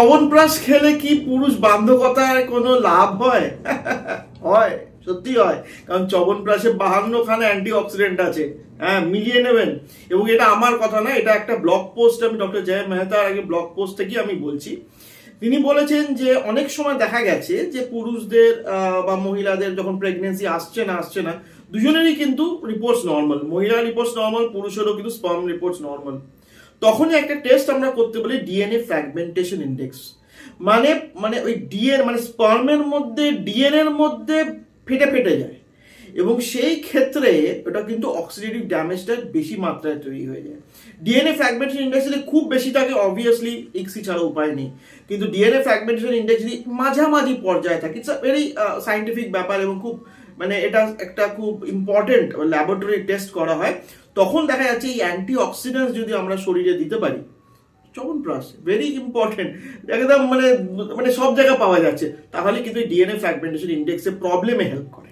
চ্যবনপ্রাশ খেলে কি পুরুষ বান্ধবতার কোনো লাভ হয়? হয়, সত্যি হয়। কারণ চ্যবনপ্রাশে 52খানা অ্যান্টি অক্সিডেন্ট আছে। হ্যাঁ, মিলিয়ে নেবেন। এবং এটা আমার কথা না, এটা একটা ব্লগ পোস্ট, আমি ডক্টর জয় মেহতার আগে ব্লগ পোস্ট থেকে আমি বলছি। তিনি বলেছেন যে অনেক সময় দেখা গেছে যে পুরুষদের বা মহিলাদের যখন প্রেগনেন্সি আসছে না দুজনেরই কিন্তু রিপোর্টস নর্মাল, মহিলার রিপোর্টস নর্মাল, পুরুষেরও কিন্তু স্পার্ম রিপোর্টস নর্মাল। তখনই একটা টেস্ট আমরা করতে বলি ডিএনএ ফ্র্যাগমেন্টেশন ইন্ডেক্স। মানে মানে ওই ডিএনএ মানে স্পার্মের মধ্যে ডিএনএর মধ্যে ফেটে ফেটে যায়, এবং সেই ক্ষেত্রে ওটা কিন্তু অক্সিডেটিভ ড্যামেজটা বেশি মাত্রায় তৈরি হয়ে যায়। ডিএনএ ফ্র্যাগমেন্টেশন ইন্ডেক্স যদি খুব বেশি থাকে অবভিয়াসলি ইক্সি ছাড়া উপায় নেই, কিন্তু ডিএনএ ফ্র্যাগমেন্টেশন ইন্ডেক্স যদি মাঝামাঝি পর্যায়ে থাকে, ইটস আ ভেরি সাইন্টিফিক ব্যাপার এবং খুব মানে এটা একটা খুব ইম্পর্টেন্ট ল্যাবরেটরি টেস্ট করা হয়। তখন দেখা যাচ্ছে এই অ্যান্টি অক্সিডেন্টস যদি আমরা শরীরে দিতে পারি, চ্যবনপ্রাশ ভেরি ইম্পর্টেন্ট, একদম মানে মানে সব জায়গায় পাওয়া যাচ্ছে, তাহলে কিন্তু ডিএনএ ফ্র্যাগমেন্টেশন ইন্ডেক্সের প্রবলেমে হেল্প করে।